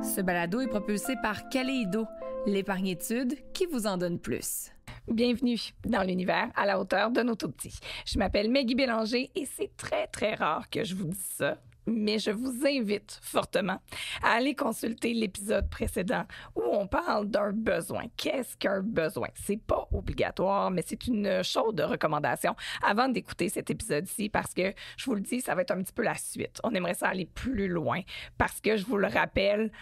Ce balado est propulsé par Caléido, l'épargne-étude qui vous en donne plus. Bienvenue dans l'univers à la hauteur de nos tout-petits. Je m'appelle Maggie Bélanger et c'est très, très rare que je vous dise ça, mais je vous invite fortement à aller consulter l'épisode précédent où on parle d'un besoin. Qu'est-ce qu'un besoin? C'est pas obligatoire, mais c'est une chaude recommandation avant d'écouter cet épisode-ci parce que, je vous le dis, ça va être un petit peu la suite. On aimerait ça aller plus loin parce que, je vous le rappelle,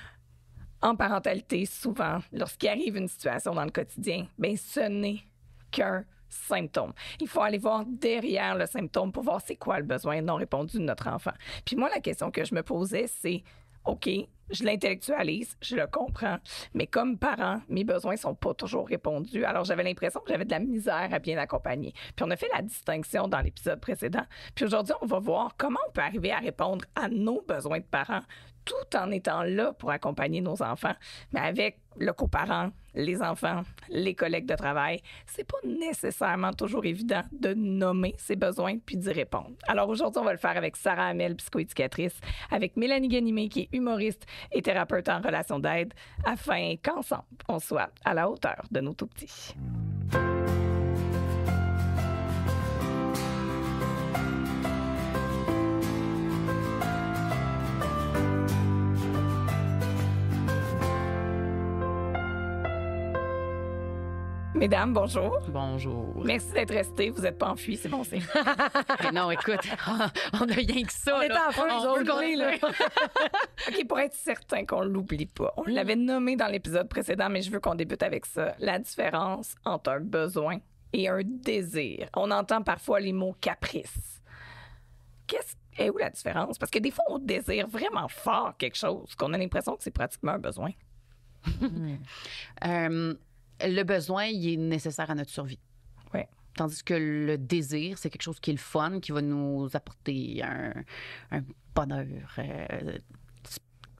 en parentalité, souvent, lorsqu'il arrive une situation dans le quotidien, bien, ce n'est qu'un symptôme. Il faut aller voir derrière le symptôme pour voir c'est quoi le besoin non répondu de notre enfant. Puis moi, la question que je me posais, c'est OK, je l'intellectualise, je le comprends, mais comme parent, mes besoins sont pas toujours répondus. Alors, j'avais l'impression que j'avais de la misère à bien accompagner. Puis on a fait la distinction dans l'épisode précédent. Puis aujourd'hui, on va voir comment on peut arriver à répondre à nos besoins de parents tout en étant là pour accompagner nos enfants. Mais avec le coparent, les enfants, les collègues de travail, c'est pas nécessairement toujours évident de nommer ses besoins puis d'y répondre. Alors aujourd'hui, on va le faire avec Sarah Hamel, psychoéducatrice, avec Mélanie Ganimé, qui est humoriste et thérapeute en relation d'aide, afin qu'ensemble, on soit à la hauteur de nos tout-petits. Mesdames, bonjour. Bonjour. Merci d'être restées. Vous n'êtes pas enfuis, c'est bon, c'est... Non, écoute, on a rien que ça. On est en feu, nous on autres, là. OK, pour être certain qu'on l'oublie pas. On l'avait nommé dans l'épisode précédent, mais je veux qu'on débute avec ça. La différence entre un besoin et un désir. On entend parfois les mots caprice. Est où la différence? Parce que des fois, on désire vraiment fort quelque chose, qu'on a l'impression que c'est pratiquement un besoin. Le besoin, il est nécessaire à notre survie. Oui. Tandis que le désir, c'est quelque chose qui est le fun, qui va nous apporter un bonheur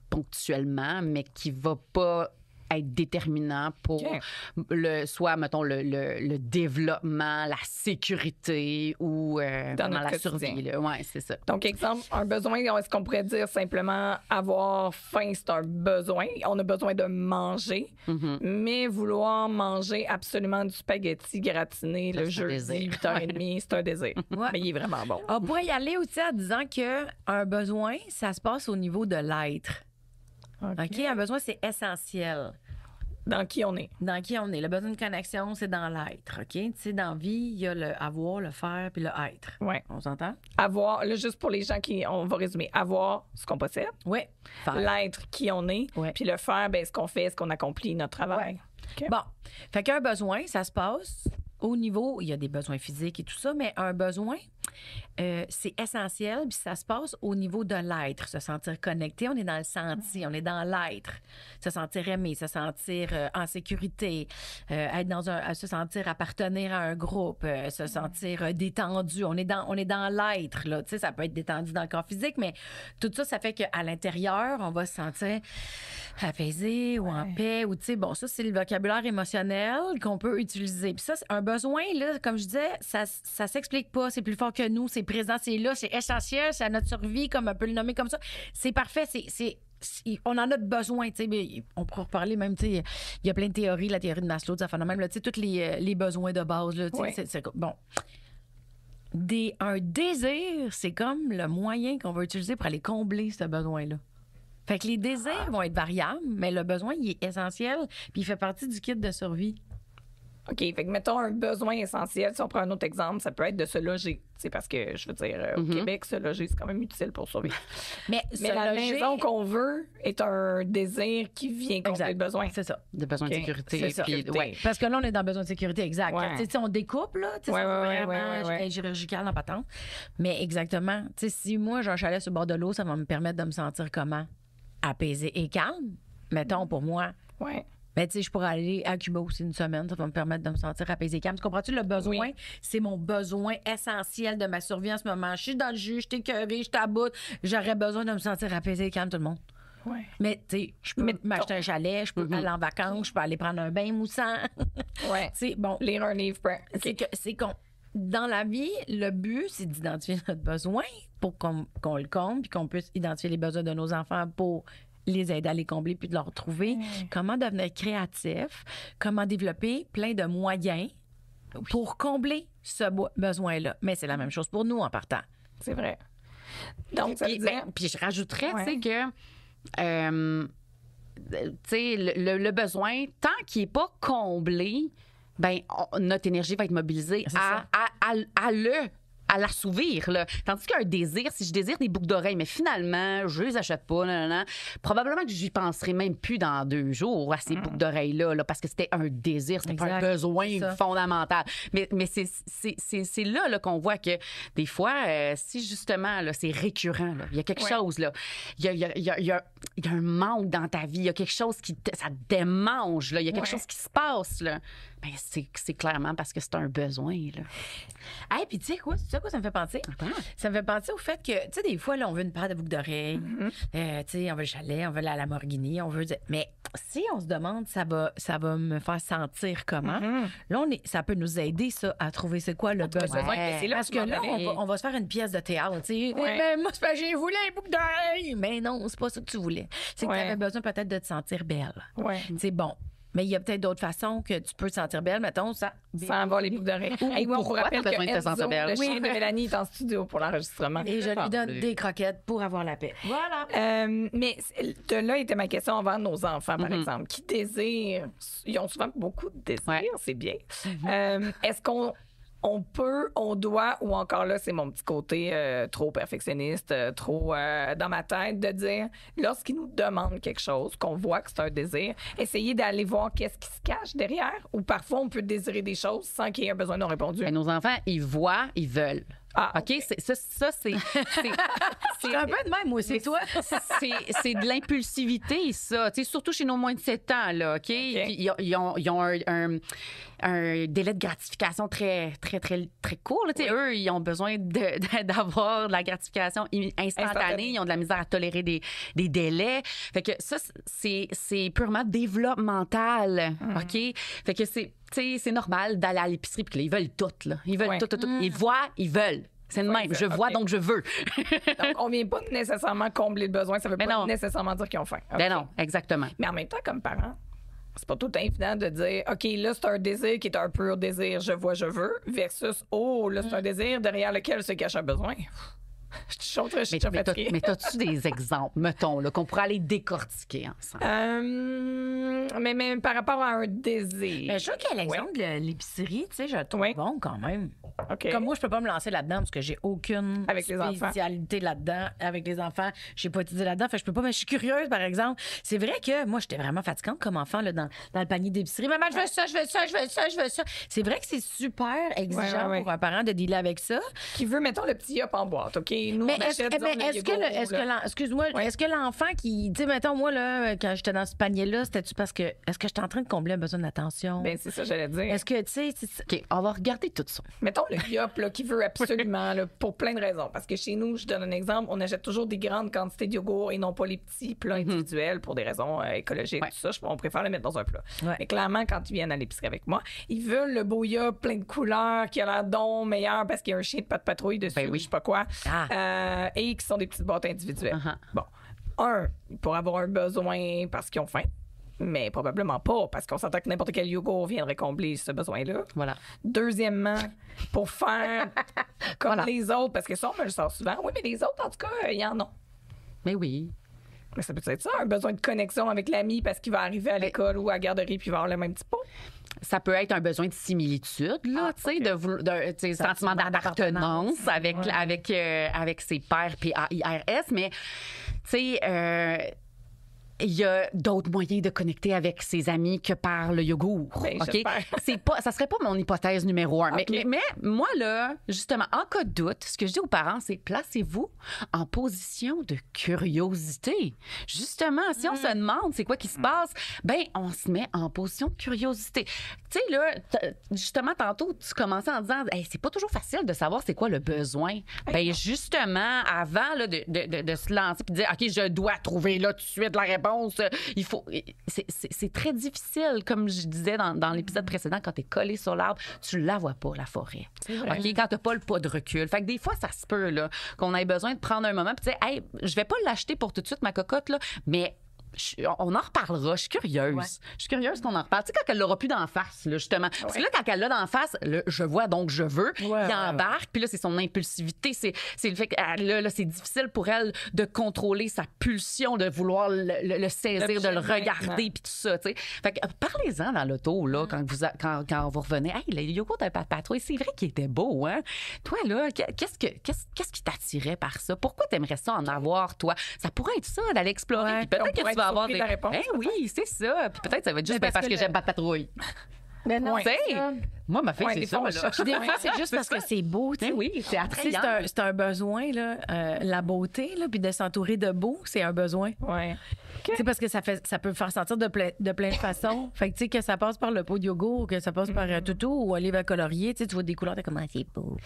ponctuellement, mais qui va pas être déterminant pour soit, mettons, le développement, la sécurité ou dans la notre survie. Oui, c'est ça. Donc, exemple, un besoin, est-ce qu'on pourrait dire simplement avoir faim, c'est un besoin. On a besoin de manger, mais vouloir manger absolument du spaghetti gratiné le jeudi, 8h30, c'est un désir. Ouais. Mais il est vraiment bon. On pourrait y aller aussi en disant qu'un besoin, ça se passe au niveau de l'être. OK? Un besoin, c'est essentiel. Dans qui on est. Dans qui on est. Le besoin de connexion, c'est dans l'être. OK? Tu sais, dans la vie, il y a le avoir, le faire, puis le être. Oui. On s'entend? Avoir, là, juste pour les gens on va résumer. Avoir ce qu'on possède. Oui. L'être qui on est. Ouais. Puis le faire, ben, ce qu'on fait, ce qu'on accomplit, notre travail. Okay. Bon. Fait qu'un besoin, ça se passe au niveau, il y a des besoins physiques et tout ça, mais un besoin, c'est essentiel, puis ça se passe au niveau de l'être, se sentir connecté, on est dans le senti, on est dans l'être, se sentir aimé, se sentir en sécurité, être se sentir appartenir à un groupe, se sentir détendu, on est dans l'être, là, tu sais, ça peut être détendu dans le corps physique, mais tout ça, ça fait qu'à l'intérieur, on va se sentir apaisé ou en paix, ou tu sais, bon, ça, c'est le vocabulaire émotionnel qu'on peut utiliser. Puis ça, c'est un besoin, là, comme je disais, ça s'explique pas, c'est plus fort que nous, c'est présent, c'est là, c'est essentiel, c'est à notre survie, comme on peut le nommer comme ça. C'est parfait, on en a besoin, tu sais, mais on pourrait reparler même, tu sais, il y a plein de théories, la théorie de Maslow, ça fait même, tu sais, tous les besoins de base, là, tu sais, c'est bon. Un désir, c'est comme le moyen qu'on va utiliser pour aller combler ce besoin-là. Fait que les désirs vont être variables, mais le besoin, il est essentiel, puis il fait partie du kit de survie. OK, fait que mettons un besoin essentiel, si on prend un autre exemple, ça peut être de se loger. C'est parce que, je veux dire, au Québec, se loger, c'est quand même utile pour survivre. Mais la maison qu'on veut est un désir qui vient combler le besoin. C'est ça. Des besoins de sécurité. C'est ça. Puis, Ouais. Parce que là, on est dans besoin de sécurité, exact. Ouais. Tu sais, on découpe, là. Tu sais, c'est vraiment chirurgical en patente. Mais exactement. Tu sais, si moi, j'ai un chalet sur le bord de l'eau, ça va me permettre de me sentir comment? Apaisé et calme, mettons, pour moi. Ouais. Mais tu sais, je pourrais aller à Cuba aussi une semaine, ça va me permettre de me sentir apaisé et calme. Tu comprends-tu? Le besoin, c'est mon besoin essentiel de ma survie en ce moment. Je suis dans le jus, je suis écœurée, je suis à bout. J'aurais besoin de me sentir apaisé et calme, tout le monde. Ouais. Mais tu sais, je peux m'acheter un chalet, je peux aller en vacances, je peux aller prendre un bain moussant. Ouais. Tu sais, bon. Lire un livre. C'est qu'on dans la vie, le but, c'est d'identifier notre besoin pour qu'on le comble puis qu'on puisse identifier les besoins de nos enfants pour les aider à les combler puis de les retrouver. Comment devenir créatif, comment développer plein de moyens pour combler ce besoin-là. Mais c'est la même chose pour nous en partant. C'est vrai. Donc, ça veut dire... Puis je rajouterais, tu sais, que tu sais, le besoin, tant qu'il n'est pas comblé, ben notre énergie va être mobilisée à l'assouvir. Là. Tandis qu'un désir, si je désire des boucles d'oreilles, mais finalement, je les achète pas, probablement que j'y penserai même plus dans 2 jours à ces boucles d'oreilles-là, là, parce que c'était un désir, c'était pas un besoin fondamental. Mais c'est là, qu'on voit que des fois, si justement, là, c'est récurrent, il y a quelque chose, là, il y a un manque dans ta vie, il y a quelque chose ça te démange, il y a quelque chose qui se passe, là. Ben, c'est clairement parce que c'est un besoin, là. Hey, puis tu sais quoi? Tu sais quoi ça me fait penser? Ça me fait penser au fait que, tu sais, des fois, là, on veut une paire de boucles d'oreilles. Tu sais, on veut le chalet, on veut la Lamborghini, on veut... Mais si on se demande, ça va me faire sentir comment? Là, ça peut nous aider, ça, à trouver c'est quoi le besoin. Parce que là, on va se faire une pièce de théâtre, tu sais. Mais moi, c'est pas j'ai voulu une boucle d'oreilles. Mais non, c'est pas ça que tu voulais. C'est que tu avais besoin peut-être de te sentir belle. C'est bon. Mais il y a peut-être d'autres façons que tu peux te sentir belle, mettons, sans avoir les boucles d'oreilles. Moi, on rappelle que Enzo, le chien de Mélanie est en studio pour l'enregistrement. Et je lui donne des croquettes pour avoir la paix. Voilà. Mais de là était ma question envers nos enfants, par exemple, qui désirent. Ils ont souvent beaucoup de désirs, c'est bien. Est-ce on doit, ou encore là, c'est mon petit côté trop perfectionniste, trop dans ma tête, de dire, lorsqu'ils nous demandent quelque chose, qu'on voit que c'est un désir, essayer d'aller voir qu'est-ce qui se cache derrière, ou parfois on peut désirer des choses sans qu'il y ait un besoin non répondu. Mais nos enfants, ils voient, ils veulent. OK? Ça, c'est un peu de même, moi, c'est toi. C'est de l'impulsivité, ça. Tu sais, surtout chez nos moins de 7 ans, là, OK? Ils ont un délai de gratification très, très, très, très court. Là. Eux, ils ont besoin d'avoir de la gratification instantanée. Ils ont de la misère à tolérer des délais. Fait que ça, c'est purement développemental, OK? Fait que c'est normal d'aller à l'épicerie puis ils veulent tout, là. Ils veulent tout. Ils voient, ils veulent. C'est le même. Je vois, donc je veux. Donc, on vient pas nécessairement combler le besoin. Ça veut pas nécessairement dire qu'ils ont faim. Ben non, exactement. Mais en même temps, comme parent, c'est pas tout évident de dire, OK, là, c'est un désir qui est un pur désir, je vois, je veux, versus, oh, là, c'est un désir derrière lequel se cache un besoin. Je suis chaude, je suis fatiguée. Mais t'as-tu des exemples, mettons, là, qu'on pourrait aller décortiquer ensemble? Mais par rapport à un désir. Mais je trouve que l'exemple de l'épicerie, tu sais, je le trouve bon quand même. Okay. Comme moi, je peux pas me lancer là-dedans parce que j'ai aucune spécialité là-dedans. Avec les enfants, j'ai pas étudié là-dedans. Fait que je peux pas. Mais je suis curieuse, par exemple. C'est vrai que moi, j'étais vraiment fatigante comme enfant là, dans le panier d'épicerie. Maman, je veux ça, je veux ça, je veux ça, je veux ça. C'est vrai que c'est super exigeant pour un parent de dealer avec ça. Qui veut, mettons, le petit hop en boîte, OK? Nous, mais est-ce que l'enfant qui, tu sais, mettons, moi, là, quand j'étais dans ce panier-là, c'était-tu parce que, est-ce que j'étais en train de combler un besoin d'attention? Ben, c'est ça, j'allais dire. Est-ce que, tu sais, OK, on va regarder tout ça. Mettons le yop, là, qui veut absolument, là, pour plein de raisons. Parce que chez nous, je donne un exemple, on achète toujours des grandes quantités de yogourt et non pas les petits plats individuels pour des raisons écologiques, tout ça. On préfère le mettre dans un plat. Mais clairement, quand ils viennent à l'épicerie avec moi, ils veulent le beau yop plein de couleurs, qui a l'air donc meilleur parce qu'il y a un chien de patrouille dessus, je sais pas quoi. Et qui sont des petites boîtes individuelles. Bon. Pour avoir un besoin parce qu'ils ont faim, mais probablement pas parce qu'on s'entend que n'importe quel yogourt viendrait combler ce besoin-là. Voilà. Deuxièmement, pour faire comme les autres, parce que ça, on me le sort souvent. Oui, mais les autres, en tout cas, il y en a. Mais oui. Mais ça peut être ça, un besoin de connexion avec l'ami parce qu'il va arriver à l'école ou à la garderie puis il va avoir le même petit pot. Ça peut être un besoin de similitude, là, tu sais, de sentiment d'appartenance avec ses pairs PAIRS, mais, tu sais, il y a d'autres moyens de connecter avec ses amis que par le yogourt. Ben, OK? Ça serait pas mon hypothèse numéro 1. Okay. Mais moi, là, justement, en cas de doute, ce que je dis aux parents, c'est placez-vous en position de curiosité. Justement, si on se demande c'est quoi qui se passe, ben on se met en position de curiosité. Tu sais, là, justement, tantôt, tu commençais en disant hey, c'est pas toujours facile de savoir c'est quoi le besoin. Ben justement, avant là, de se lancer et de dire OK, je dois trouver là tout de suite la réponse. Il faut. C'est très difficile, comme je disais dans l'épisode précédent, quand tu es collé sur l'arbre, tu la vois pas, la forêt. OK? Quand tu n'as pas le pas de recul. Fait que des fois, ça se peut là, qu'on ait besoin de prendre un moment et de dire hey, je vais pas l'acheter pour tout de suite, ma cocotte, là, mais on en reparlera. Je suis curieuse. Ouais. Je suis curieuse qu'on en reparle. Tu sais, quand elle l'aura plus d'en face, là, justement. Parce que là, quand elle l'a d'en face, là, je vois, donc je veux. Il embarque. Puis là, c'est son impulsivité. C'est le fait que là, c'est difficile pour elle de contrôler sa pulsion, de vouloir le saisir, de le regarder, puis tout ça. Tu sais. Fait que parlez-en dans l'auto, là, quand vous revenez. Hey, le yogourt de Patrouille, c'est vrai qu'il était beau, hein? Toi, là, qu'est-ce qui t'attirait par ça? Pourquoi t'aimerais ça en avoir, toi? Ça pourrait être ça, d'aller explorer. Puis peut-être que tu vas avoir des... la réponse, oui, c'est ça. Puis peut-être ça va être juste parce que j'aime pas Patrouille. Mais non, Tu sais, moi, ma fille, c'est ça. Là. des fois, c'est juste parce que c'est beau. Tu sais. Oui, c'est attrayant. C'est un besoin, là, la beauté, là, puis de s'entourer de beau, c'est un besoin. Ouais. C'est parce que ça peut faire sentir de plein de façons. Fait que, tu sais, que ça passe par le pot de yogourt, que ça passe par un toutou ou un livre à colorier, tu vois des couleurs, t'es comme, c'est beau.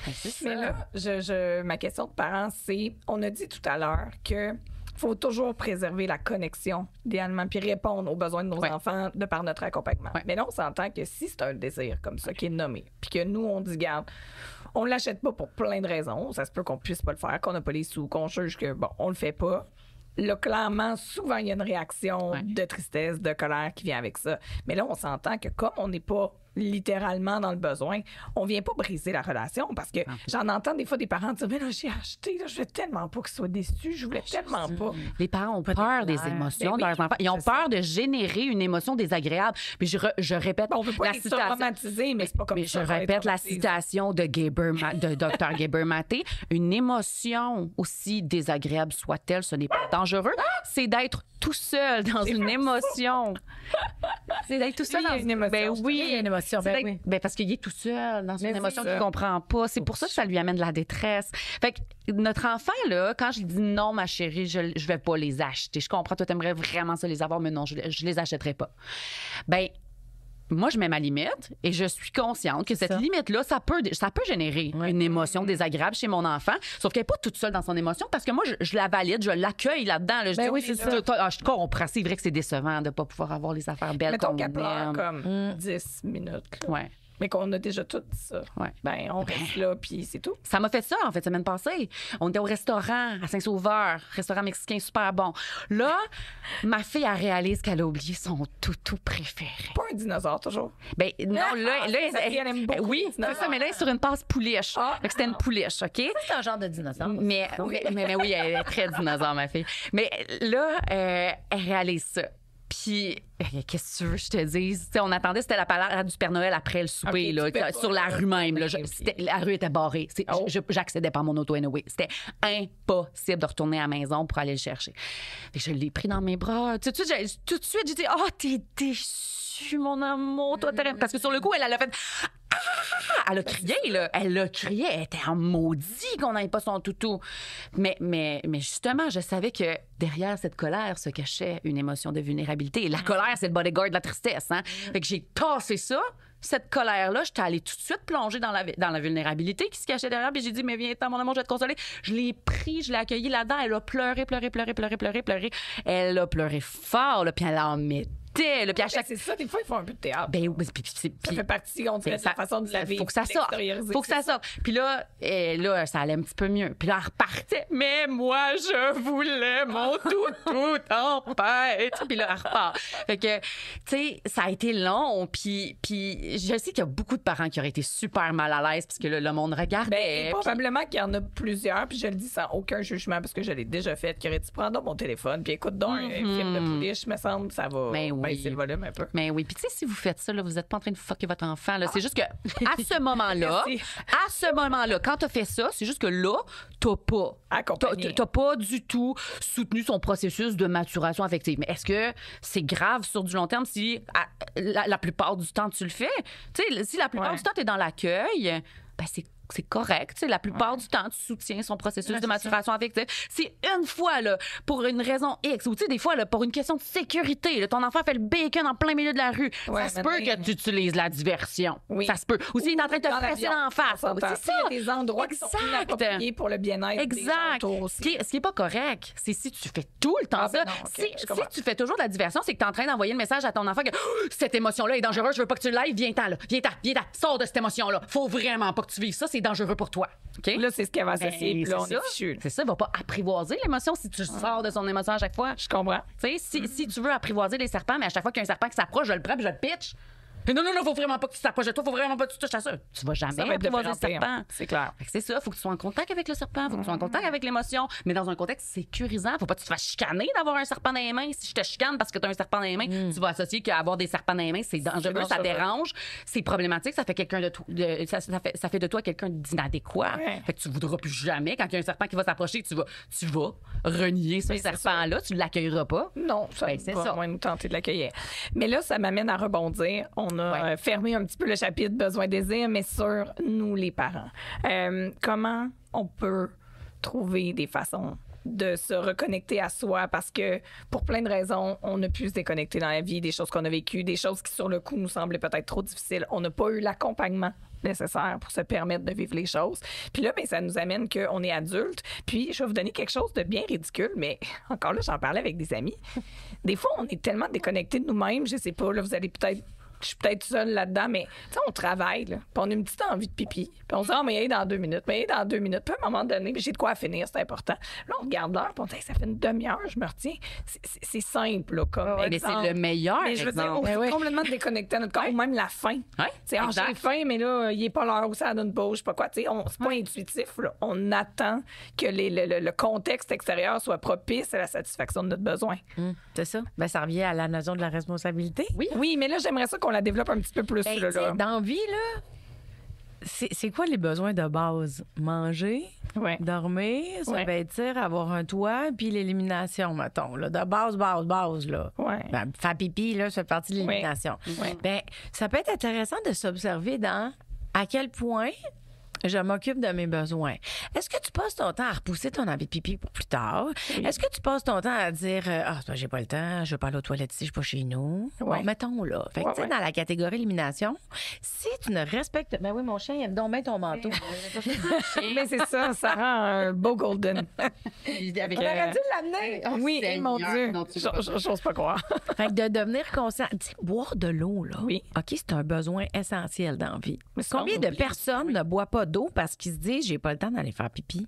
Mais là, ma question de parents, c'est, on a dit tout à l'heure que faut toujours préserver la connexion, idéalement, puis répondre aux besoins de nos enfants de par notre accompagnement. Ouais. Mais là, on s'entend que si c'est un désir comme ça qui est nommé, puis que nous, on dit, garde, on l'achète pas pour plein de raisons. Ça se peut qu'on puisse pas le faire, qu'on n'a pas les sous, qu'on juge que, bon, on le fait pas. Là, clairement, souvent, il y a une réaction de tristesse, de colère qui vient avec ça. Mais là, on s'entend que comme on n'est pas littéralement dans le besoin, on vient pas briser la relation parce que j'en entends des fois des parents dire, mais là, j'ai acheté, là, je veux tellement pas qu'ils soient déçus, je voulais tellement pas. Les parents ont peur des émotions de leurs enfants. Ils ont peur de générer une émotion désagréable. Puis je répète on veut pas la les citation. traumatiser, mais c'est pas comme ça. Je répète la citation de Dr. Gaber Maté. Une émotion, aussi désagréable soit-elle, ce n'est pas dangereux. C'est d'être tout seul dans une émotion. C'est d'être tout seul dans une émotion. Ben oui, il y a une émotion. Ben parce qu'il est tout seul dans une émotion qu'il ne comprend pas. C'est pour ça que ça lui amène de la détresse. Fait que notre enfant, là, quand je dis non, ma chérie, je vais pas les acheter. Je comprends, toi, t'aimerais vraiment ça les avoir, mais non, je les achèterai pas. Ben, moi, je mets ma limite et je suis consciente que cette limite-là, ça peut générer une émotion désagréable chez mon enfant. Sauf qu'elle n'est pas toute seule dans son émotion parce que moi, je la valide, je l'accueille là-dedans. Là, je dis, oui, c'est ça. Je comprends. C'est vrai que c'est décevant de ne pas pouvoir avoir les affaires belles mettons qu'on qu'elle pleure aime. comme 10 minutes. Là. Ouais. Mais qu'on a déjà tout dit ça. Ouais. Ben, on reste là, puis c'est tout. Ça m'a fait ça, en fait, semaine passée. On était au restaurant à Saint-Sauveur, restaurant mexicain super bon. Là, ma fille, elle réalise qu'elle a oublié son toutou préféré. Pas un dinosaure, toujours. Ben non, elle aime beaucoup oui, c'est ça, mais là, elle est sur une passe pouliche. Fait que c'était une pouliche, OK? C'est un genre de dinosaure. Mais oui, elle est très dinosaure, ma fille. Mais là, elle réalise ça. Puis, qu'est-ce que tu veux que je te dise? T'sais, on attendait, c'était la parade du Père Noël après le souper, là, sur la rue même. Là, la rue était barrée. J'accédais pas à mon auto anyway. C'était impossible de retourner à la maison pour aller le chercher. Fait que je l'ai pris dans mes bras. Tout de suite, j'ai dit, oh, t'es déçu, mon amour. Toi, parce que sur le coup, elle a fait... Ah! Elle a crié, là. Elle a crié. Elle était en maudit qu'on n'aille pas son toutou. Mais justement, je savais que derrière cette colère se cachait une émotion de vulnérabilité. Et la colère, c'est le bodyguard de la tristesse. Hein? Fait que j'ai tassé ça. Cette colère-là, j'étais allée tout de suite plonger dans la vulnérabilité qui se cachait derrière. Puis j'ai dit, mais viens-t'en, mon amour, je vais te consoler. Je l'ai pris, je l'ai accueilli là-dedans. Elle a pleuré. Elle a pleuré fort, là, puis elle en mettait. Là, puis à chaque... C'est ça, des fois, ils font un peu de théâtre. Ben, ça fait partie, on dirait, de la façon de la vivre. Faut que ça sorte. Faut que ça sorte. Puis là, ça allait un petit peu mieux. Puis là, elle repartait. Mais moi, je voulais mon toutou tempête. Puis là, elle repart. Fait que, tu sais, ça a été long. Puis je sais qu'il y a beaucoup de parents qui auraient été super mal à l'aise parce que là, le monde regardait. Probablement qu'il y en a plusieurs. Puis je le dis sans aucun jugement parce que je l'ai déjà fait. Qui aurait dit, prends donc mon téléphone. Puis écoute donc un film de pouliche, me semble, ça va. Ben oui. C'est le volume un peu. Mais oui. Puis, tu sais, si vous faites ça, là, vous n'êtes pas en train de fucker votre enfant. Là. C'est juste que, à ce moment-là, quand tu as fait ça, c'est juste que là, tu n'as pas du tout soutenu son processus de maturation affective. Mais est-ce que c'est grave sur du long terme si la plupart du temps tu le fais? Tu sais, si la plupart du temps tu es dans l'accueil, ben c'est correct. La plupart du temps, tu soutiens son processus de maturation affective. C'est une fois, là, pour une raison X, ou des fois, là, pour une question de sécurité, là, ton enfant fait le bacon en plein milieu de la rue. Ça se peut que tu utilises la diversion. Oui. Ça se peut. Ou s'il est en train de te fresser d'en face. C'est ça. Il y a des endroits qui sont inappropriés pour le bien-être des gens aussi. Ce qui est pas correct, c'est si tu fais tout le temps ça. Si tu fais toujours de la diversion, c'est que tu es en train d'envoyer le message à ton enfant que cette émotion-là est dangereuse, je veux pas que tu l'ailles, viens-t'en, là. Viens-t'en. Sors de cette émotion-là. Faut vraiment pas que tu vives ça. c'est dangereux pour toi. OK? Là, c'est ce qu'elle va associer, puis là, on c'est est ça. fichu. C'est ça, il va pas apprivoiser l'émotion si tu sors de son émotion à chaque fois. Je comprends. Tu sais, si tu veux apprivoiser les serpents, mais à chaque fois qu'il y a un serpent qui s'approche, je le prends puis je le pitch. Et non, faut vraiment pas que tu t'approches de toi, faut vraiment pas que tu touches à ça. Tu vas jamais Ça va être de apprivoiser le pire en pire. serpent. C'est clair. Fait que c'est ça, faut que tu sois en contact avec le serpent, faut que tu sois en contact avec l'émotion, mais dans un contexte sécurisant. Faut pas que tu te fasses chicaner d'avoir un serpent dans les mains. Si je te chicane parce que tu as un serpent dans les mains, tu vas associer qu'avoir des serpents dans les mains, c'est dangereux, ça dangereux. dérange, c'est problématique, ça fait quelqu'un ça fait de toi quelqu'un d'inadéquat. Ouais. Fait que tu voudras plus jamais, quand il y a un serpent qui va s'approcher, tu vas renier ce Mais c'est serpent-là, tu l'accueilleras pas. Non, ça Ben, c'est va ça. moins nous tenter de l'accueillir. Mais là, ça m'amène à rebondir. On a fermé un petit peu le chapitre besoin-désir, mais sur nous, les parents. Comment on peut trouver des façons de se reconnecter à soi parce que pour plein de raisons, on a pu se déconnecter dans la vie, des choses qu'on a vécues, des choses qui sur le coup nous semblaient peut-être trop difficiles. On n'a pas eu l'accompagnement nécessaire pour se permettre de vivre les choses. Puis là, ben, ça nous amène qu'on est adulte. Puis je vais vous donner quelque chose de bien ridicule, mais encore là, j'en parlais avec des amis. Des fois, on est tellement déconnectés de nous-mêmes, je sais pas, là, vous allez peut-être... Je suis peut-être seule là-dedans, mais tu sais, on travaille, là, puis on a une petite envie de pipi. Puis on se dit, ah, mais il est dans 2 minutes, mais il est dans 2 minutes. Puis à un moment donné, j'ai de quoi à finir, c'est important. Là, on regarde l'heure, puis on dit, hey, ça fait une demi-heure, je me retiens. C'est simple, là, comme Mais exemple. c'est le meilleur Mais je veux dire, exemple. on est complètement déconnecté à notre corps, ou même la faim. Ouais, Tu sais, ah, exact. j'ai faim, mais là, il est pas l'heure où ça donne une pause, je sais pas quoi. Tu sais, c'est pas intuitif, là. On attend que le contexte extérieur soit propice à la satisfaction de notre besoin. C'est ça. Ben, ça revient à la notion de la responsabilité. Oui, mais là, j'aimerais ça qu'on la développe un petit peu plus. Ben, là, tu sais, là. dans la vie, là, c'est quoi les besoins de base? Manger, Ouais. dormir, ça Ouais. veut dire avoir un toit, puis l'élimination, mettons. Là, de base, là. Ouais. Ben, faire pipi, là, ça fait partie de l'élimination. Ouais. Ben, ça peut être intéressant de s'observer dans à quel point je m'occupe de mes besoins. Est-ce que tu passes ton temps à repousser ton envie de pipi pour plus tard? Est-ce que tu passes ton temps à dire j'ai pas le temps, je vais pas aller aux toilettes ici, je suis pas chez nous? Ouais. Bon, mettons là. Fait que, tu sais, dans la catégorie élimination, si tu ne respectes... Ben oui, mon chien, il aime donc bien ton manteau. Mais c'est ça, ça rend un beau golden. Avec, On aurait dû l'amener. Oh, Oui, Seigneur. mon Dieu. Non, tu vas pas. J'ose pas croire. Fait que de devenir conscient. Tu sais, boire de l'eau, là. Oui. OK, c'est un besoin essentiel dans la vie. Mais ça, Combien on de oublie. personnes ne boivent pas d'eau parce qu'ils se disent, j'ai pas le temps d'aller faire pipi?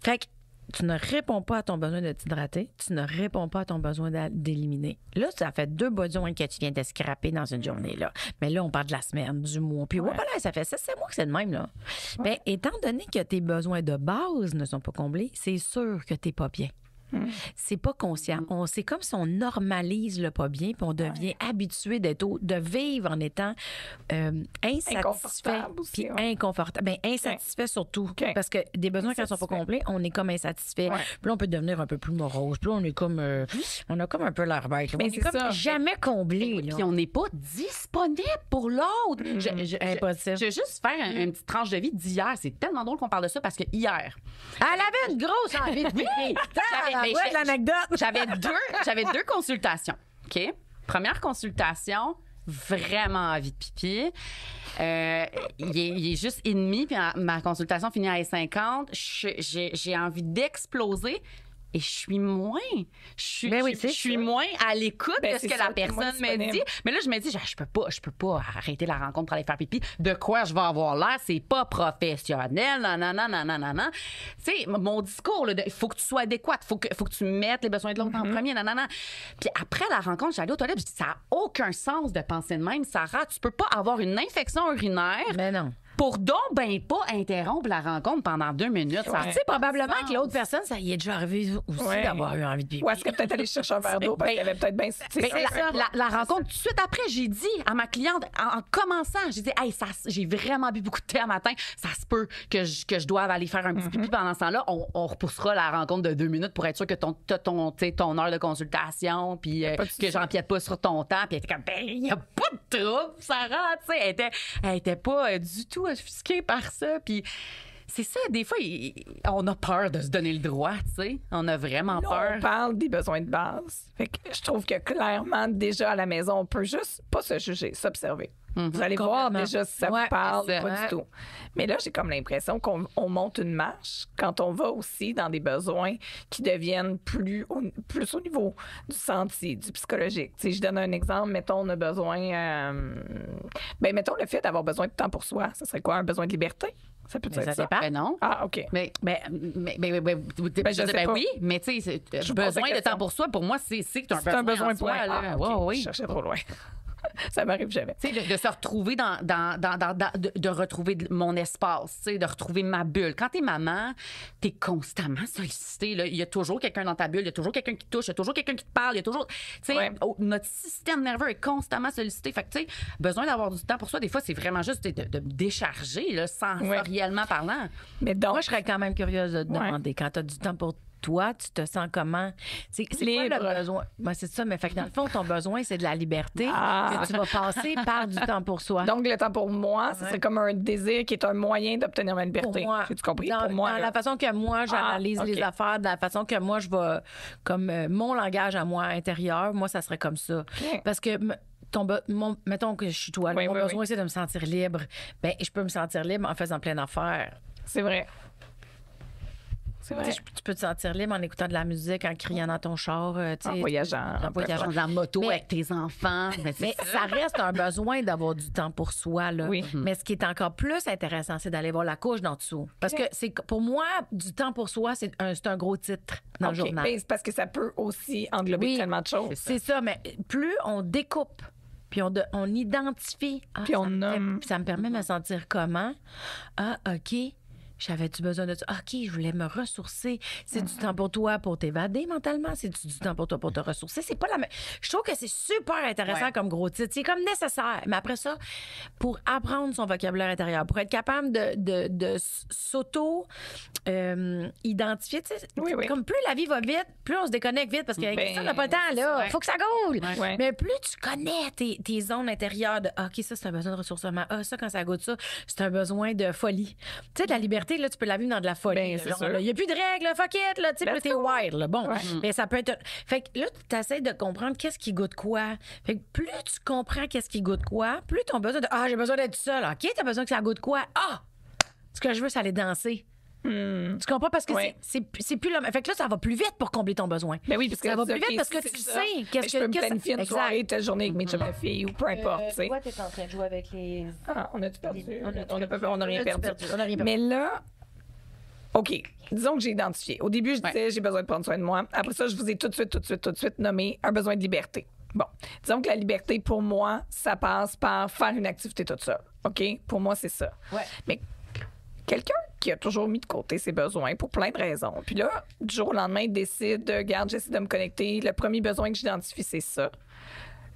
Fait que tu ne réponds pas à ton besoin de t'hydrater, tu ne réponds pas à ton besoin d'éliminer. Là, ça fait 2 besoins que tu viens de scraper dans une journée, là. Mais là, on parle de la semaine, du mois. Puis, voilà, ça fait 7 mois que c'est de même, là. Bien, étant donné que tes besoins de base ne sont pas comblés, c'est sûr que t'es pas bien. C'est pas conscient. C'est comme si on normalise le pas bien, puis on devient habitué de vivre en étant insatisfait, Inconfortable aussi, puis ouais. inconfortable. Ben, insatisfait surtout, OK. parce que des besoins qui ne sont pas Insatisfait. complets, on est comme insatisfait. Ouais. Puis là, on peut devenir un peu plus morose. Puis là, on est comme, on a comme un peu l'air bête. là. Mais On c'est est comme ça. jamais comblé. Là. Puis on n'est pas disponible pour l'autre. Impossible. Je vais juste faire une petite tranche de vie d'hier. C'est tellement drôle qu'on parle de ça parce que hier, Elle avait une grosse envie de pipi. J'avais- Ouais, l'anecdote. j'avais deux consultations. OK? Première consultation, vraiment envie de pipi. Il est juste 1h30, puis ma consultation finit à 50. J'ai envie d'exploser. Et je suis moins. Ben oui, c'est je suis ça. moins à l'écoute Ben, de ce c'est que ça, la t'es moins personne me disponible. dit. Mais là, je me dis, je peux pas arrêter la rencontre pour aller faire pipi. De quoi je vais avoir l'air? C'est pas professionnel. Non. Tu sais, mon discours, il faut que tu sois adéquate. Faut que tu mettes les besoins de l'autre en premier. Non. Puis après la rencontre, j'allais aux toilettes. Je dis, ça n'a aucun sens de penser de même. Sarah, tu peux pas avoir une infection urinaire Mais non. pour donc ben pas interrompre la rencontre pendant 2 minutes. Ça Tu sais, probablement que l'autre personne, ça y est déjà arrivé aussi Ouais. d'avoir eu envie de pipi. Ou est-ce qu'elle peut-être aller chercher un verre d'eau parce qu'elle avait peut-être bien... Ben, la rencontre, tout de suite après, j'ai dit à ma cliente, en commençant, j'ai dit, hey, j'ai vraiment bu beaucoup de thé à matin. Ça se peut que je doive aller faire un petit pipi pendant ce temps-là. On repoussera la rencontre de 2 minutes pour être sûr que t'as ton heure de consultation, puis pas de que souci. j'empiète pas sur ton temps. Puis elle était comme, ben, il n'y a pas de trouble, Sarah. Tu sais, elle était pas du tout offusquée par ça. Puis c'est ça, des fois, on a peur de se donner le droit, tu sais. On a vraiment Là, peur. on parle des besoins de base. Fait que je trouve que clairement, déjà à la maison, on peut juste pas se juger, s'observer. Vous allez voir Complètement. déjà si ça Ouais, vous parle, c'est ça. pas Ouais. du tout. Mais là, j'ai comme l'impression qu'on monte une marche quand on va aussi dans des besoins qui deviennent plus au niveau du senti, du psychologique. Tu sais, je donne un exemple. Mettons, on a besoin... mettons le fait d'avoir besoin de temps pour soi. Ça serait quoi? Un besoin de liberté? Ça peut Mais être ça ça? dépend. Ben non. Ah, OK. Mais je sais pas. oui, mais tu sais, Je besoin pose la de question. temps pour soi, pour moi, c'est que tu as C'est un besoin en soi, point. là. Ah, OK. Ouais, oui. Je cherchais trop loin. Ça m'arrive jamais. Tu sais, de se retrouver de retrouver mon espace, tu sais, de retrouver ma bulle. Quand t'es maman, t'es constamment sollicitée, là. Il y a toujours quelqu'un dans ta bulle, il y a toujours quelqu'un qui te touche, il y a toujours quelqu'un qui te parle, il y a toujours, tu sais, Ouais. notre système nerveux est constamment sollicité. Fait que, tu sais, besoin d'avoir du temps pour soi, des fois, c'est vraiment juste de me décharger, là, sensoriellement parlant. Mais donc, Moi, je serais quand même curieuse de te Ouais. demander, quand tu as du temps pour toi, tu te sens comment? C'est quoi Libre. le besoin? Moi, c'est ça, mais fait que dans le fond, ton besoin, c'est de la liberté Ah. que tu vas passer par du temps pour soi. donc, le temps pour moi, ce Ouais. serait comme un désir qui est un moyen d'obtenir ma liberté. Pour moi, J'ai-tu compris? Dans, Pour moi, dans là. la façon que moi, j'analyse Ah, OK. les affaires, de la façon que moi, je vais, comme mon langage à moi intérieur, moi, ça serait comme ça. OK. Parce que mettons que je suis toi, là, Oui, mon oui, besoin, c'est de me sentir libre. Ben, je peux me sentir libre en faisant plein d'affaires. C'est vrai. C'est vrai. Tu sais, tu peux te sentir libre en écoutant de la musique, en criant dans ton char. Tu En sais, voyageant. en voyageant. Dans la moto Mais- avec tes enfants. Ben, c'est Mais ça reste un besoin d'avoir du temps pour soi. Là. Oui. Mais ce qui est encore plus intéressant, c'est d'aller voir la couche d'en dessous. Parce que pour moi, du temps pour soi, c'est un gros titre dans le OK. journal. Mais c'est parce que ça peut aussi englober Oui. tellement de choses. C'est ça, mais plus on découpe, puis on identifie. Ah, Puis on ça me nomme. ça me permet de me sentir comment? Ah, OK. J'avais-tu besoin de ça? OK, je voulais me ressourcer. C'est du temps pour toi pour t'évader mentalement? C'est du temps pour toi pour te ressourcer? C'est pas la même. Je trouve que c'est super intéressant Ouais. comme gros titre. C'est comme nécessaire. Mais après ça, pour apprendre son vocabulaire intérieur, pour être capable de s'auto-identifier, tu sais, Oui, oui. comme plus la vie va vite, plus on se déconnecte vite parce que Ben, ça, on n'a pas le temps, là. ouais. Faut que ça goûte. Ouais. Mais plus tu connais tes zones intérieures de OK, ça, c'est un besoin de ressourcement. Ah, ça, quand ça goûte ça, c'est un besoin de folie. Tu sais, de la liberté, là, tu peux la vivre dans de la folie. Ben, là. c'est Genre, sûr. là, il n'y a plus de règles, là, fuck it, là, tu sais, puis là, t'es wild, là. Bon, Ouais. mais ça peut être. Fait que là, tu essaies de comprendre qu'est-ce qui goûte quoi. Fait que plus tu comprends qu'est-ce qui goûte quoi, plus ton besoin de Ah, j'ai besoin d'être seul. OK, t'as besoin que ça goûte quoi? Ah! Ce que je veux, c'est aller danser. Tu comprends? Parce que Ouais. c'est plus le même. Fait que là, ça va plus vite pour combler ton besoin. Ben oui, parce que ça va OK, plus vite parce que c'est tu ça. sais Ben, qu'est-ce je peux me que ça- planifier une Exact. soirée, telle journée avec mes chums de filles ou peu importe, tu sais. Toi, t'es en train de jouer avec les. Ah, on a-tu perdu? On a-tu On n'a perdu? rien On a-tu perdu. On a rien perdu. Mais là, OK, disons que j'ai identifié. Au début, je disais, j'ai besoin de prendre soin de moi. Après ça, je vous ai tout de suite nommé un besoin de liberté. Bon, disons que la liberté, pour moi, ça passe par faire une activité toute seule. OK? Pour moi, c'est ça. Ouais. Mais quelqu'un qui a toujours mis de côté ses besoins pour plein de raisons. Puis là, du jour au lendemain, il décide, regarde, j'essaie de me connecter. Le premier besoin que j'identifie, c'est ça. Là,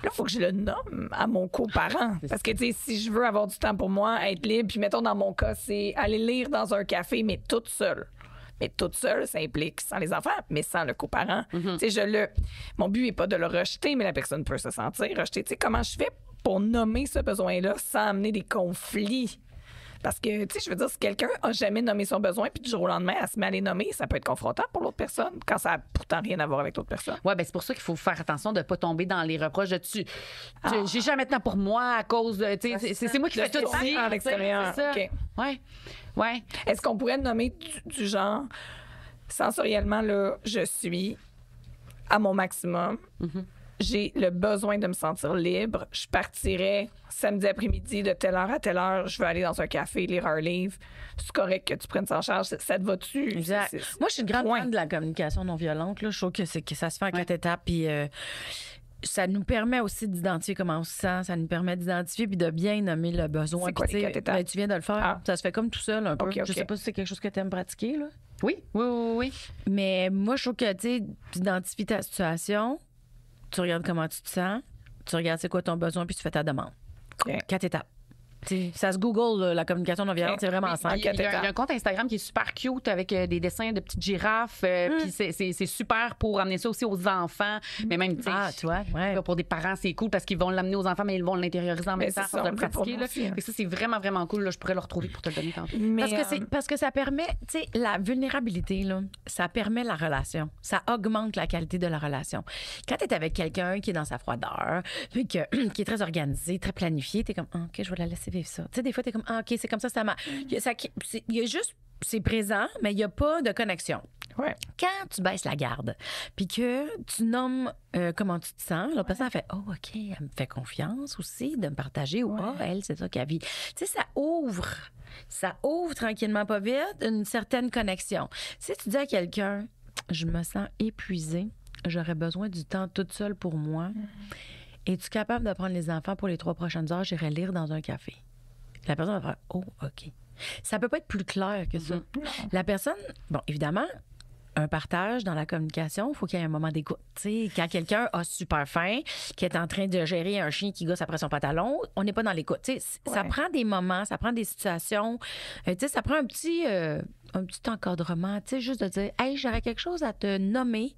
il faut que je le nomme à mon coparent. Parce que, tu sais, si je veux avoir du temps pour moi, être libre, puis mettons, dans mon cas, c'est aller lire dans un café, mais toute seule. Mais toute seule, ça implique sans les enfants, mais sans le coparent. Tu sais, mon but n'est pas de le rejeter, mais la personne peut se sentir rejetée. Tu sais, comment je fais pour nommer ce besoin-là sans amener des conflits? Parce que, tu sais, je veux dire, si quelqu'un a jamais nommé son besoin, puis du jour au lendemain, elle se met à les nommer, ça peut être confrontant pour l'autre personne, quand ça n'a pourtant rien à voir avec l'autre personne. Ouais, ben c'est pour ça qu'il faut faire attention de ne pas tomber dans les reproches de j'ai jamais de temps pour moi à cause de. Tu sais, c'est moi qui De fais tout tout ici. à l'extérieur. C'est ça. OK. Ouais. Ouais. Est-ce qu'on pourrait nommer du genre, sensoriellement, là, je suis à mon maximum. J'ai le besoin de me sentir libre. Je partirais samedi après-midi de telle heure à telle heure. Je veux aller dans un café, lire un livre. C'est correct que tu prennes ça en charge. Ça te va-tu? Exact. C'est- Moi, je suis une grande Point. fan de la communication non violente. Là. Je trouve que ça se fait en 4 étapes. Puis ça nous permet aussi d'identifier comment on se sent. Ça nous permet d'identifier puis de bien nommer le besoin. C'est quoi Puis, les tu sais, 4 étapes? ben, tu viens de le faire. Ah. Ça se fait comme tout seul un peu. OK, OK. Je sais pas si c'est quelque chose que tu aimes pratiquer. Là. Oui, oui, oui, oui. Mais moi, je trouve que tu identifies ta situation, tu regardes comment tu te sens, tu regardes c'est quoi ton besoin, puis tu fais ta demande. OK. 4 étapes. T'sais, ça se Google, là, la communication non violente, c'est vraiment simple. Il y a un compte Instagram qui est super cute avec des dessins de petites girafes. Puis c'est super pour amener ça aussi aux enfants. Mais même, tu sais, Ah, tu vois, ouais. pour des parents, c'est cool parce qu'ils vont l'amener aux enfants, mais ils vont l'intérioriser en Mais même temps, c'est sans ça, le on le fait pour pratiquer. moi Là. aussi, hein. Fait que ça, c'est vraiment, vraiment cool. Là. Je pourrais le retrouver pour te le donner tantôt. Mais, Parce que ça permet, tu sais, la vulnérabilité, là, ça permet la relation. Ça augmente la qualité de la relation. Quand tu es avec quelqu'un qui est dans sa froideur, puis qui est très organisé, très planifié, tu es comme, ah, OK, je vais la laisser vivre ça. Tu sais, des fois, tu es comme, ah, OK, c'est comme ça marche. Il y a juste, c'est présent, mais il n'y a pas de connexion. ouais. Quand tu baisses la garde, puis que tu nommes comment tu te sens, la personne elle fait, oh, OK, elle me fait confiance aussi de me partager, ou, ah, elle, c'est ça qu'elle vit. Tu sais, ça ouvre ça ouvre tranquillement pas vite une certaine connexion. Si tu dis à quelqu'un, je me sens épuisée, j'aurais besoin du temps toute seule pour moi, es-tu capable de prendre les enfants pour les 3 prochaines heures, j'irai lire dans un café? La personne va faire, oh, OK. Ça peut pas être plus clair que ça. La personne, bon, évidemment, un partage dans la communication, il faut qu'il y ait un moment d'écoute. Tu sais, quand quelqu'un a super faim, qui est en train de gérer un chien qui gosse après son pantalon, on n'est pas dans l'écoute. Tu sais, ça prend des moments, ça prend des situations. Tu sais, ça prend un petit encadrement, tu sais, juste de dire, hey, j'aurais quelque chose à te nommer.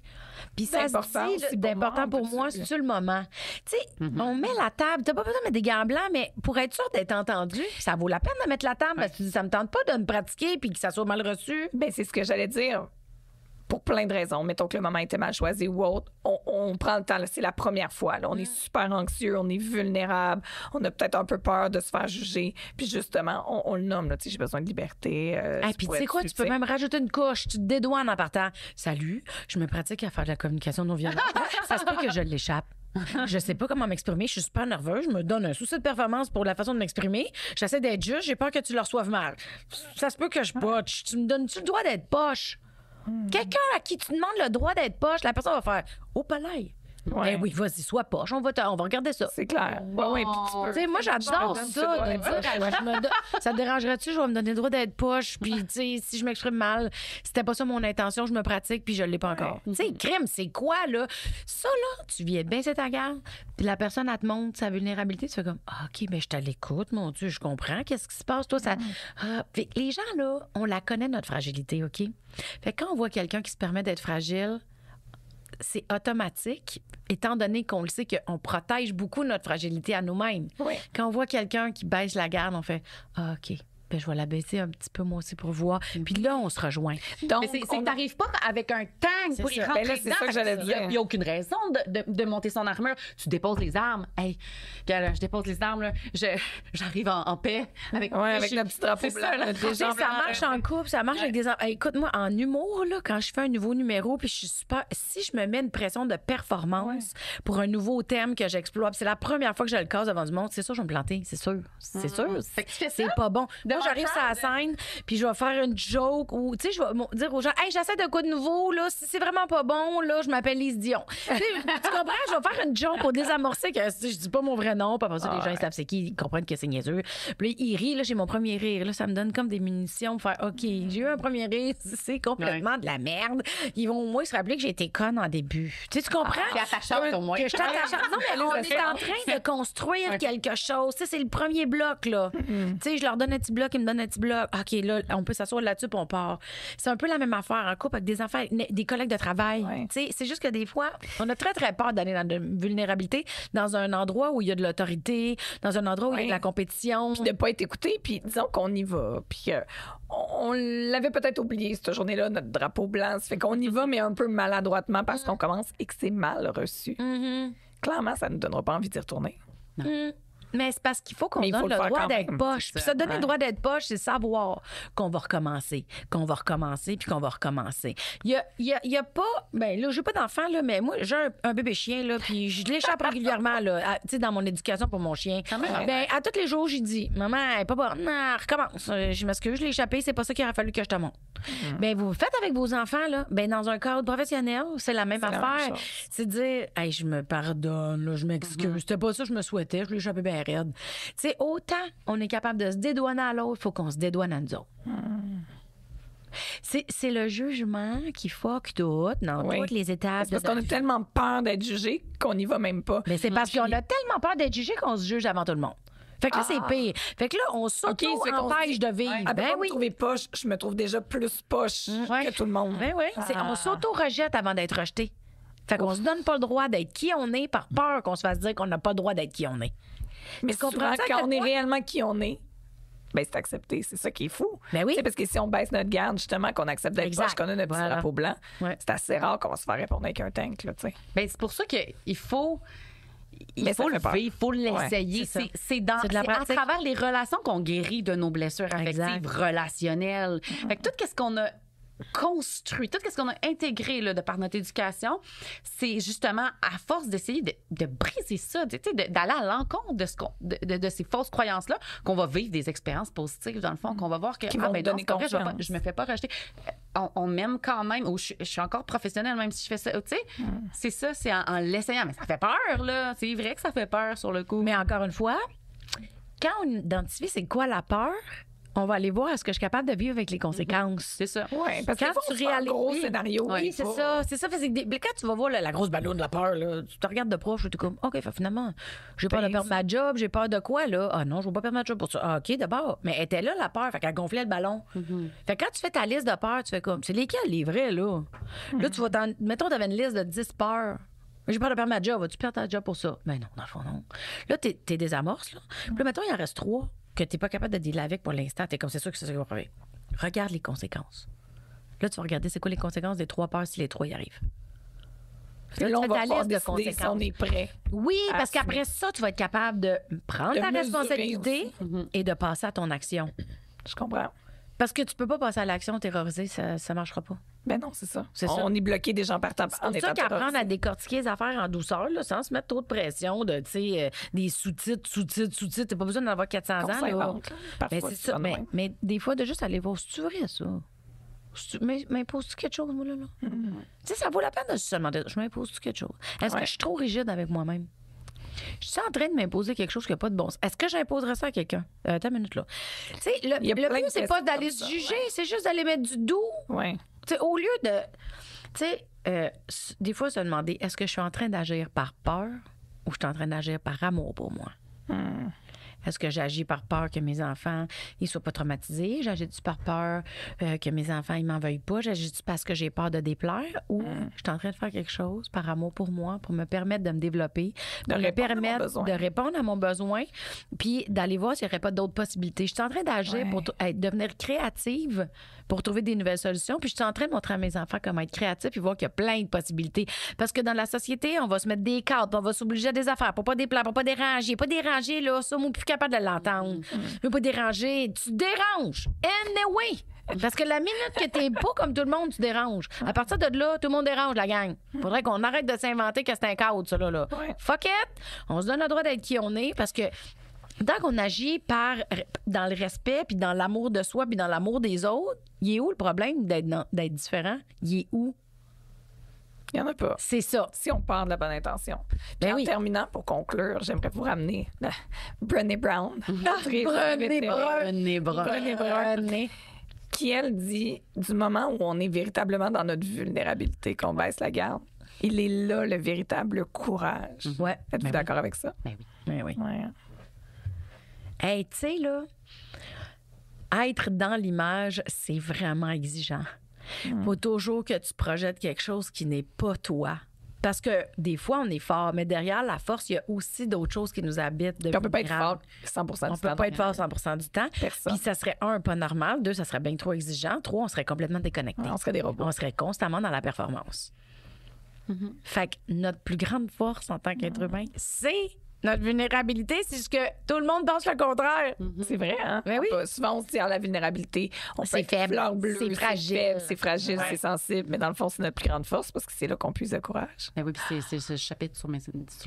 Puis ça se dit, d'important pour moi, c'est le moment. Tu sais, on met la table. T'as pas besoin de mettre des gants blancs, mais pour être sûr d'être entendu, ça vaut la peine de mettre la table parce que tu dis, ça me tente pas de me pratiquer puis que ça soit mal reçu. Ben, c'est ce que j'allais dire. Pour plein de raisons. Mettons que le moment était mal choisi ou autre. On prend le temps. Là, c'est la première fois. Là. On est super anxieux, on est vulnérable, on a peut-être un peu peur de se faire juger. Puis justement, on le nomme. Là, j'ai besoin de liberté. Et puis tu sais quoi, tu peux même rajouter une couche. Tu te dédouanes en partant. Salut, je me pratique à faire de la communication non violente. Ça se peut que je l'échappe. Je sais pas comment m'exprimer. Je suis super nerveuse. Je me donne un souci de performance pour la façon de m'exprimer. J'essaie d'être juste. J'ai peur que tu le reçoives mal. Ça se peut que je botche. Tu me donnes-tu le droit d'être poche? Quelqu'un à qui tu demandes le droit d'être poche, la personne va faire « Oh, palais! » Ben oui, vas-y, sois poche. On va regarder ça. C'est clair. Oui, puis tu peux. Moi, j'adore ça. Ça te dérangerait-tu? Je vais me donner le droit d'être poche. Puis, tu sais, si je m'exprime mal, c'était pas ça mon intention, je me pratique, puis je l'ai pas encore. Tu sais, crime, c'est quoi, là? Ça, là, tu viens de baisser ta garde, puis la personne, elle te montre sa vulnérabilité. Tu fais comme, OK, ben je te l'écoute, mon Dieu, je comprends. Qu'est-ce qui se passe, toi? Ça... les gens, là, on la connaît, notre fragilité, OK? Fait que quand on voit quelqu'un qui se permet d'être fragile, c'est automatique, étant donné qu'on le sait qu'on protège beaucoup notre fragilité à nous-mêmes. Oui. Quand on voit quelqu'un qui baisse la garde, on fait « Ah, OK, ben, je vais la baisser un petit peu moi aussi pour voir. » Puis là, on se rejoint. Donc, mais c'est que t'arrives pas avec un tank pour y rentrer là, c'est ça que j'allais dire. Il n'y a aucune raison de monter son armure. Tu déposes les armes. Hey, je dépose les armes, là. J'arrive en paix avec le petit drapeau blanc. Ça marche en couple, ça marche avec des enfants. Hey, écoute-moi, en humour, là, quand je fais un nouveau numéro, puis je suis super... Si je me mets une pression de performance pour un nouveau thème que j'exploite, puis c'est la première fois que je le case devant du monde, c'est sûr, je vais me planter, c'est sûr. C'est sûr. Fait que tu fais ça? C'est pas bon. Moi, j'arrive sur la scène, puis je vais faire une joke ou, tu sais, je vais dire aux gens, hey, j'essaie de quoi de nouveau, là, si c'est vraiment pas bon, là, je m'appelle Lise Dion. Tu comprends? Je vais faire une joke pour désamorcer que je dis pas mon vrai nom, puis après ça, les gens, ils savent c'est qui, ils comprennent que c'est niaiseux. Puis là, ils rient, là, j'ai mon premier rire, là, ça me donne comme des munitions pour faire, OK, j'ai eu un premier rire, c'est complètement de la merde. Ils vont au moins se rappeler que j'ai été conne en début. Tu comprends? Puis attachante au moins. Que je t'attachante. Non, mais on est en train de construire quelque chose. Tu sais, c'est le premier bloc, là. Tu sais, je leur donne un petit bloc, ils me donnent un petit bloc. OK, là, on peut s'asseoir là-dessus, puis on part. C'est un peu la même affaire en couple avec des enfants, des collègues de travail. Ouais. Tu sais, c'est juste que des fois, on a très, très peur d'aller dans de vulnérabilité dans un endroit où il y a de l'autorité, dans un endroit où il y a de la compétition. Puis de pas être écouté, puis disons qu'on y va. Puis on l'avait peut-être oublié, cette journée-là, notre drapeau blanc. Ça fait qu'on y va, mais un peu maladroitement parce qu'on commence et que c'est mal reçu. Clairement, ça ne nous donnera pas envie d'y retourner. Mais c'est parce qu'il faut qu'on Mais il donne faut le le faire droit quand d'être même. poche. Puis se donner le droit d'être poche, c'est savoir qu'on va recommencer, puis qu'on va recommencer. Il y a pas... Ben là, j'ai pas d'enfant, là, mais moi, j'ai un bébé chien, là, puis je l'échappe régulièrement, là, tu sais, dans mon éducation pour mon chien. Ben, à tous les jours, j'ai dit, maman, elle est pas bonne, non, recommence. Je m'excuse, je l'ai échappé, c'est pas ça qu'il aurait fallu que je te montre. Ben, vous faites avec vos enfants, là, ben, dans un cadre professionnel, c'est la même affaire. C'est dire, hey, je me pardonne, là, je m'excuse. C'était pas ça que je me souhaitais, je l'ai échappé bien raide. Tu sais, autant on est capable de se dédouaner à l'autre, il faut qu'on se dédouane à nous autres. C'est le jugement qui fuck tout dans toutes les étapes. C'est parce qu'on a tellement peur d'être jugé qu'on n'y va même pas. Mais c'est parce qu'on a tellement peur d'être jugé qu'on se juge avant tout le monde. Fait que là, c'est pire. Fait que là, on s'auto-empêche de vivre. Ben oui. Me trouver poche, je me trouve déjà plus poche que tout le monde. Ben oui. On s'auto-rejette avant d'être rejeté. Fait qu'on se donne pas le droit d'être qui on est par peur qu'on se fasse dire qu'on n'a pas le droit d'être qui on est. Mais souvent, quand on est réellement qui on est, ben c'est accepté. C'est ça qui est fou. Ben oui. T'sais, parce que si on baisse notre garde, justement, qu'on accepte d'être poche, qu'on a notre petit drapeau blanc, c'est assez rare qu'on va se faire répondre avec un tank. Là, ben, c'est pour ça qu'il faut... Il faut le vivre, il faut l'essayer. C'est à travers les relations qu'on guérit de nos blessures affectives, relationnelles. Fait que tout ce qu'on a construit, tout ce qu'on a intégré là, de par notre éducation, c'est justement à force d'essayer de briser ça, d'aller à l'encontre de ces fausses croyances-là, qu'on va vivre des expériences positives, dans le fond, qu'on va voir que Qui vont donner confiance. je me fais pas rejeter. On m'aime quand même, ou je suis encore professionnelle même si je fais ça. Tu sais, c'est ça, c'est en l'essayant. Mais ça fait peur, là. C'est vrai que ça fait peur sur le coup. Mais encore une fois, quand on identifie c'est quoi la peur, on va aller voir est-ce que je suis capable de vivre avec les conséquences. C'est ça. Oui, parce que Quand quand tu tu réalises un gros réalises- scénario. Oui, c'est ça. C'est ça. Fait que quand tu vas voir la grosse ballonne de la peur, là, tu te regardes de proche, tu es comme, OK, fait, finalement, j'ai peur de perdre ma job, j'ai peur de quoi, là? Ah non, je ne veux pas perdre ma job pour ça. Ah, OK, d'abord. Mais elle était là, la peur. Fait qu'elle gonflait le ballon. Fait que quand tu fais ta liste de peurs, tu fais comme, c'est lesquelles les vrais, là? Là, tu vas mettons, tu avais une liste de 10 peurs. J'ai peur de perdre ma job. Vas-tu perdre ta job pour ça? Ben non, dans le fond, non. Là, t'es désamorce, là. Puis là, mettons, il en reste 3 que t'es pas capable de dealer avec pour l'instant. T'es comme, c'est sûr que c'est ça qui va arriver. Regarde les conséquences. Là, tu vas regarder c'est quoi les conséquences des 3 peurs si les 3 y arrivent. Là, on tu fais va ta pouvoir liste de décider si on est prêt. Oui, à parce qu'après assumer. ça, tu vas être capable de prendre De ta mesurer responsabilité et de passer à ton action. Je comprends. Parce que tu peux pas passer à l'action terrorisée, ça marchera pas. Ben non, c'est ça. C'est ça. On est bloqué des gens partant C'est en pour étant ça qu'apprendre terrorisés. à décortiquer les affaires en douceur, là, sans se mettre trop de pression, de, des sous-titres. T'as pas besoin d'en avoir 400 Qu'on ans. Là. s'invente, là. Parfois, Ben, c'est c'est ça. pas de même. Mais des fois, de juste aller voir, c'est-tu vrai, ça? M'imposes-tu quelque chose, moi, là? Tu sais, ça vaut la peine de se demander, je m'impose-tu quelque chose? Est-ce que Ouais. je suis trop rigide avec moi-même? Je suis en train de m'imposer quelque chose qui n'a pas de bon sens. Est-ce que j'imposerais ça à quelqu'un? Attends une minute, là. Tu sais, Il y a le plein but, de c'est pas questions d'aller comme se ça, juger, ouais. c'est juste d'aller mettre du doux. Ouais. Tu sais, au lieu de. Tu sais, des fois, se demander est-ce que je suis en train d'agir par peur ou je suis en train d'agir par amour pour moi? Est-ce que j'agis par peur que mes enfants ils soient pas traumatisés? J'agis-tu par peur que mes enfants ils m'en veuillent pas? J'agis-tu parce que j'ai peur de déplaire? Ou je suis en train de faire quelque chose par amour pour moi, pour me permettre de me développer, pour me répondre à mon permettre besoin. de répondre à mon besoin, puis d'aller voir s'il n'y aurait pas d'autres possibilités. Je suis en train d'agir Ouais. pour devenir créative, pour trouver des nouvelles solutions, puis je suis en train de montrer à mes enfants comment être créatif, puis voir qu'il y a plein de possibilités. Parce que dans la société, on va se mettre des cadres, puis on va s'obliger à des affaires pour pas déplaire, pour pas déranger. Pas déranger, là, ça, moi, plus capable de l'entendre. Je veux pas déranger. Tu déranges. Anyway! Parce que la minute que t'es pas comme tout le monde, tu déranges. À partir de là, tout le monde dérange, la gang. Faudrait qu'on arrête de s'inventer que c'est un cadre, ça, là. Ouais. Fuck it! On se donne le droit d'être qui on est, parce que tant qu'on agit dans le respect, puis dans l'amour de soi, puis dans l'amour des autres, il est où le problème d'être différent? Il est où? Il n'y en a pas. C'est ça. Si on part de la bonne intention. Puis Ben en oui. terminant, pour conclure, j'aimerais vous ramener Brené Brown. l'autrice Brené vétérane, Brown. Brené Brown, qui, elle, dit du moment où on est véritablement dans notre vulnérabilité, qu'on baisse la garde, il est là le véritable courage. Ouais. Êtes-vous Ben d'accord avec ça? Ben oui. oui. Oui. Ouais. Hey, tu sais, là, être dans l'image, c'est vraiment exigeant. Faut toujours que tu projettes quelque chose qui n'est pas toi. Parce que des fois, on est fort, mais derrière la force, il y a aussi d'autres choses qui nous habitent. Puis on peut pas être fort vulnérables. 100% On du peut temps. pas être fort 100 du temps. Personne. Puis ça serait, pas normal. 2, ça serait bien trop exigeant. 3, on serait complètement déconnecté. On serait des robots. On serait constamment dans la performance. Fait que notre plus grande force en tant qu'être humain, c'est notre vulnérabilité. C'est juste que tout le monde pense le contraire. C'est vrai, hein? Ben oui. Souvent, on se dit, la vulnérabilité, on peut C'est être faible, fleur bleue, c'est fragile. faible, c'est fragile, c'est sensible. Mais dans le fond, c'est notre plus grande force parce que c'est là qu'on puise le courage. Ben oui, puis c'est ce chapitre sur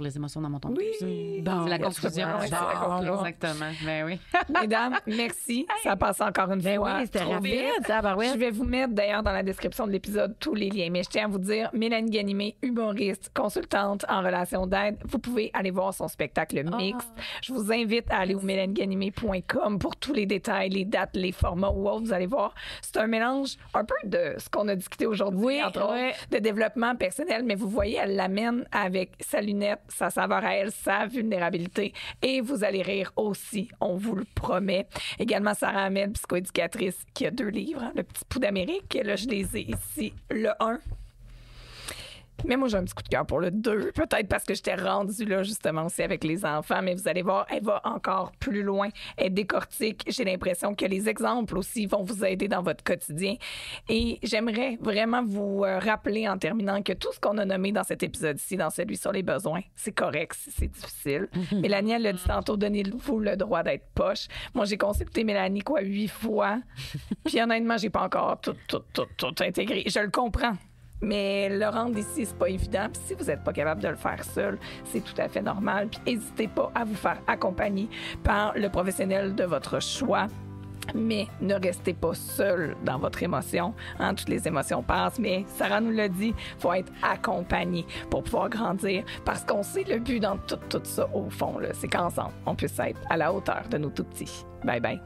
les émotions dans mon ton. Oui. Bon, c'est la Yes, conclusion. ouais, c'est la conclusion. Exactement. Ben oui. Mesdames, merci. Ça passe encore une Ben fois. oui, c'était trop rapide, vite. ça, ben oui. Je vais vous mettre d'ailleurs dans la description de l'épisode tous les liens. Mais je tiens à vous dire, Mélanie Ganimé, humoriste, consultante en relation d'aide, vous pouvez aller voir son spectacle Mix. Je vous invite à aller au mélanieganimé.com pour tous les détails, les dates, les formats ou autres. Vous allez voir, c'est un mélange un peu de ce qu'on a discuté aujourd'hui, Oui, entre autres, de développement personnel. Mais vous voyez, elle l'amène avec sa lunette, sa saveur à elle, sa vulnérabilité. Et vous allez rire aussi, on vous le promet. Également, Sarah Ahmed, psychoéducatrice, qui a 2 livres, hein, Le Petit Pouls d'Amérique. Là, je les ai ici. Le 1, Mais moi, j'ai un petit coup de cœur pour le 2. Peut-être parce que j'étais rendue là, justement, aussi avec les enfants. Mais vous allez voir, elle va encore plus loin. Elle décortique. J'ai l'impression que les exemples aussi vont vous aider dans votre quotidien. Et j'aimerais vraiment vous rappeler en terminant que tout ce qu'on a nommé dans cet épisode-ci, dans celui sur les besoins, c'est correct si c'est difficile. Mélanie, elle l'a dit tantôt, donnez-vous le droit d'être poche. Moi, j'ai consulté Mélanie, 8 fois. Puis honnêtement, j'ai pas encore tout intégré. Je le comprends. Mais le rendre ici, c'est pas évident. Puis si vous n'êtes pas capable de le faire seul, c'est tout à fait normal. Puis n'hésitez pas à vous faire accompagner par le professionnel de votre choix. Mais ne restez pas seul dans votre émotion. Toutes les émotions passent, mais Sarah nous l'a dit, il faut être accompagné pour pouvoir grandir. Parce qu'on sait le but dans tout ça, au fond, là, c'est qu'ensemble, on puisse être à la hauteur de nos tout-petits. Bye bye.